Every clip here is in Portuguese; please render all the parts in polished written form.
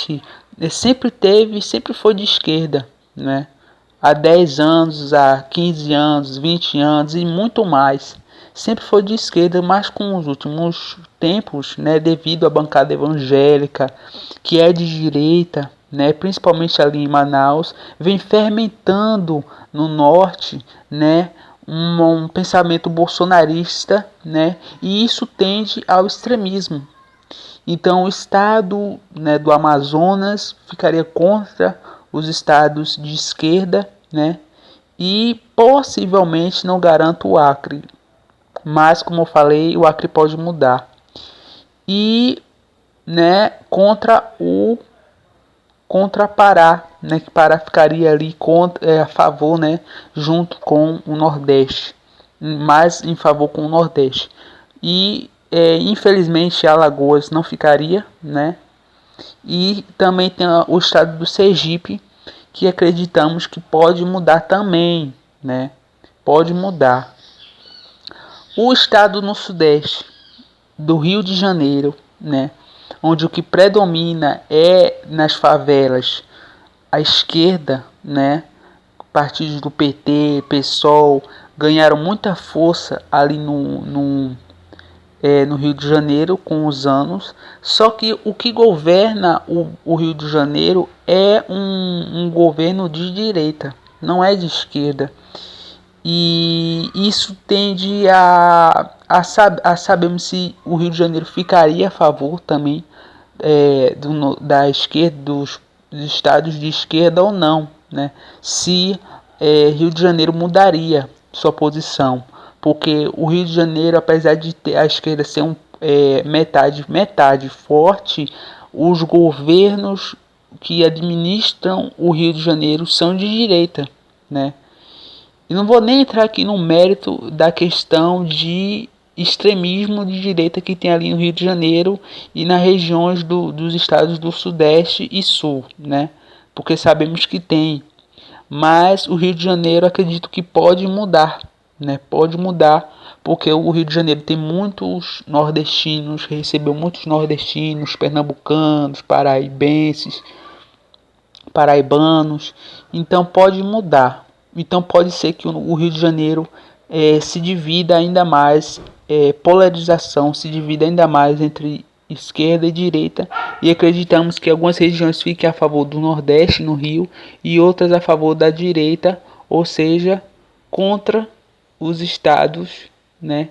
Nordeste sempre teve, sempre foi de esquerda, né? Há 10 anos, há 15 anos, 20 anos e muito mais. Sempre foi de esquerda, mas com os últimos tempos, né, devido à bancada evangélica, que é de direita, né, principalmente ali em Manaus, vem fermentando no norte, né, um pensamento bolsonarista, né, e isso tende ao extremismo. Então, o estado, né, do Amazonas ficaria contra os estados de esquerda, né, e possivelmente não garanto o Acre. Mas, como eu falei, o Acre pode mudar. E, né, contra Pará, né, que Pará ficaria ali a favor, né, junto com o Nordeste, mais em favor com o Nordeste. E infelizmente Alagoas não ficaria, né? E também tem o estado do Sergipe, que acreditamos que pode mudar também, né? Pode mudar. O estado no Sudeste, do Rio de Janeiro, né? Onde o que predomina é nas favelas a esquerda, né? Partidos do PT, PSOL ganharam muita força ali no Rio de Janeiro com os anos. Só que o que governa o Rio de Janeiro é um governo de direita, não é de esquerda. E isso tende a sabermos se o Rio de Janeiro ficaria a favor também da esquerda, dos estados de esquerda ou não, né? Se Rio de Janeiro mudaria sua posição, porque o Rio de Janeiro, apesar de ter a esquerda ser metade forte, os governos que administram o Rio de Janeiro são de direita, né? E não vou nem entrar aqui no mérito da questão de extremismo de direita que tem ali no Rio de Janeiro e nas regiões dos estados do Sudeste e Sul, né? Porque sabemos que tem. Mas o Rio de Janeiro acredito que pode mudar, né? Pode mudar, porque o Rio de Janeiro tem muitos nordestinos, recebeu muitos nordestinos, pernambucanos, paraibanos, então pode mudar. Então pode ser que o Rio de Janeiro se divida ainda mais, polarização se divida ainda mais entre esquerda e direita, e acreditamos que algumas regiões fiquem a favor do Nordeste no Rio e outras a favor da direita, ou seja, contra os estados, né,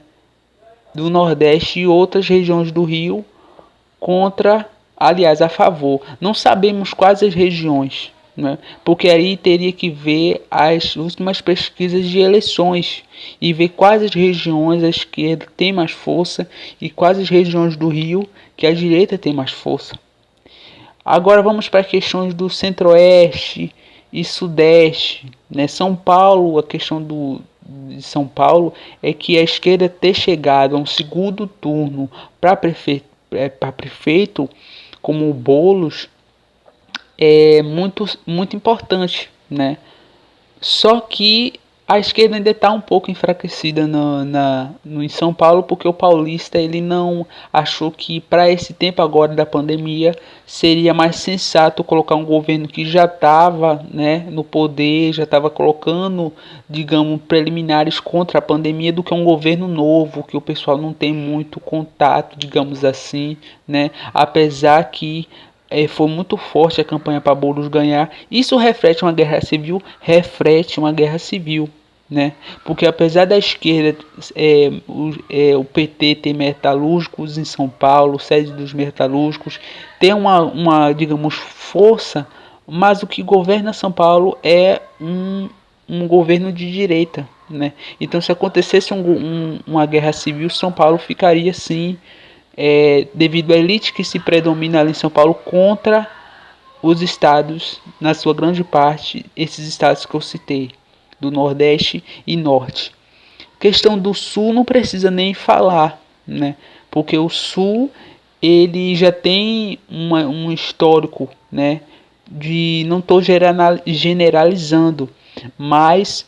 do Nordeste e outras regiões do Rio contra, aliás, a favor. Não sabemos quais as regiões, né? Porque aí teria que ver as últimas pesquisas de eleições e ver quais as regiões a esquerda tem mais força e quais as regiões do Rio que a direita tem mais força. Agora vamos para as questões do Centro-Oeste e Sudeste, né? São Paulo, a questão de São Paulo é que a esquerda ter chegado a um segundo turno para prefeito como o Boulos é muito importante, né? Só que a esquerda ainda está um pouco enfraquecida em São Paulo, porque o paulista ele não achou que para esse tempo agora da pandemia seria mais sensato colocar um governo que já estava, né, no poder, já estava colocando, digamos, preliminares contra a pandemia, do que um governo novo, que o pessoal não tem muito contato, digamos assim, né? Apesar que foi muito forte a campanha para Boulos ganhar. Isso reflete uma guerra civil? Reflete uma guerra civil, né? Porque apesar da esquerda, o PT ter metalúrgicos em São Paulo, sede dos metalúrgicos, tem digamos, força, mas o que governa São Paulo é um governo de direita, né? Então, se acontecesse uma guerra civil, São Paulo ficaria sim, devido à elite que se predomina ali em São Paulo contra os estados, na sua grande parte, esses estados que eu citei, do Nordeste e Norte. Questão do Sul não precisa nem falar, né? Porque o Sul ele já tem um histórico, né? Não estou generalizando, mas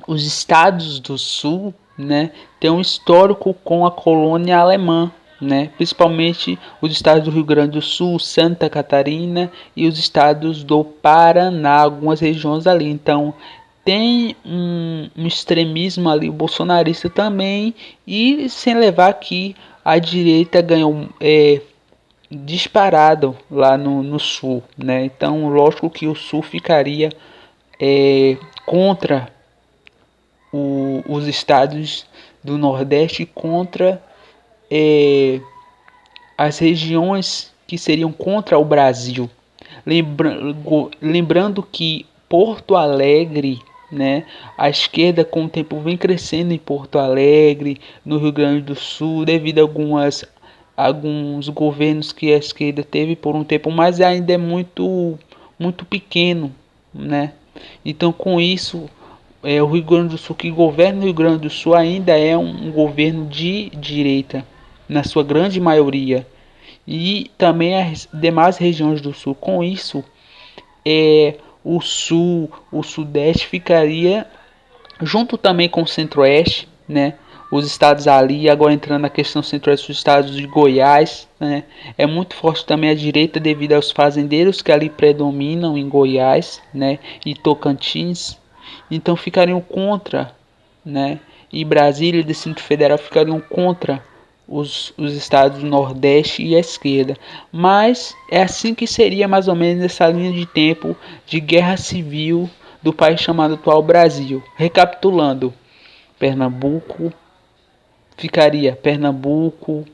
os estados do Sul, né, tem um histórico com a colônia alemã, né? Principalmente os estados do Rio Grande do Sul, Santa Catarina e os estados do Paraná, algumas regiões ali. Então tem um extremismo ali bolsonarista também, e sem levar que a direita ganhou disparado lá no sul, né? Então lógico que o sul ficaria contra os estados do Nordeste, contra as regiões que seriam contra o Brasil. Lembrando que Porto Alegre, né, a esquerda com o tempo vem crescendo em Porto Alegre, no Rio Grande do Sul, devido a alguns governos que a esquerda teve por um tempo, mas ainda é muito pequeno, né? Então com isso o Rio Grande do Sul, que governa o Rio Grande do Sul, ainda é um governo de direita, na sua grande maioria. E também as demais regiões do Sul. Com isso, o Sul, o Sudeste ficaria junto também com o Centro-Oeste, né? Os estados ali, agora entrando na questão centro-oeste, os estados de Goiás, né? É muito forte também a direita devido aos fazendeiros que ali predominam em Goiás, né? E Tocantins. Então ficariam contra, né? E Brasília e Distrito Federal ficariam contra os estados do Nordeste e a esquerda. Mas é assim que seria mais ou menos essa linha de tempo de guerra civil do país chamado atual Brasil. Recapitulando, Pernambuco ficaria Pernambuco,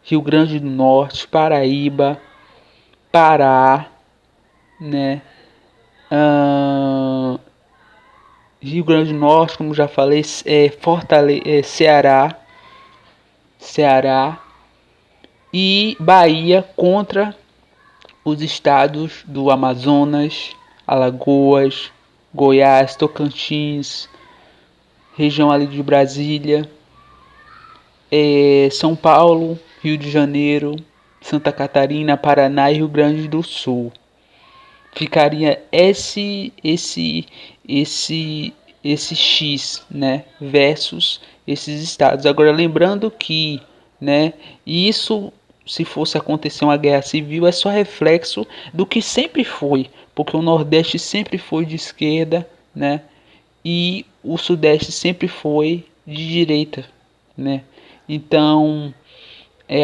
Rio Grande do Norte, Paraíba, Pará, né? Rio Grande do Norte, como já falei, Ceará e Bahia contra os estados do Amazonas, Alagoas, Goiás, Tocantins, região ali de Brasília, São Paulo, Rio de Janeiro, Santa Catarina, Paraná e Rio Grande do Sul. Ficaria esse X, né, versus esses estados. Agora lembrando que, né, isso, se fosse acontecer uma guerra civil, é só reflexo do que sempre foi, porque o Nordeste sempre foi de esquerda, né, e o Sudeste sempre foi de direita, né? Então,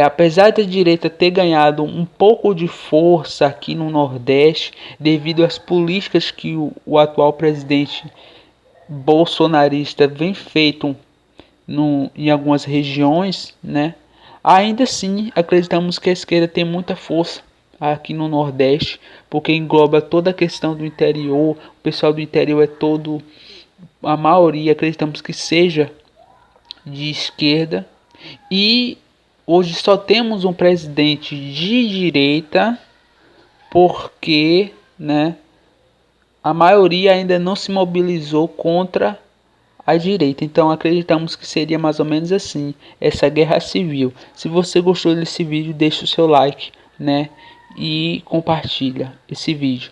apesar da direita ter ganhado um pouco de força aqui no Nordeste, devido às políticas que o atual presidente bolsonarista vem feito em algumas regiões, né? Ainda assim, acreditamos que a esquerda tem muita força aqui no Nordeste, porque engloba toda a questão do interior. O pessoal do interior é todo, a maioria acreditamos que seja de esquerda, e hoje só temos um presidente de direita porque, né, a maioria ainda não se mobilizou contra a direita. Então acreditamos que seria mais ou menos assim, essa guerra civil. Se você gostou desse vídeo, deixa o seu like, né, e compartilha esse vídeo.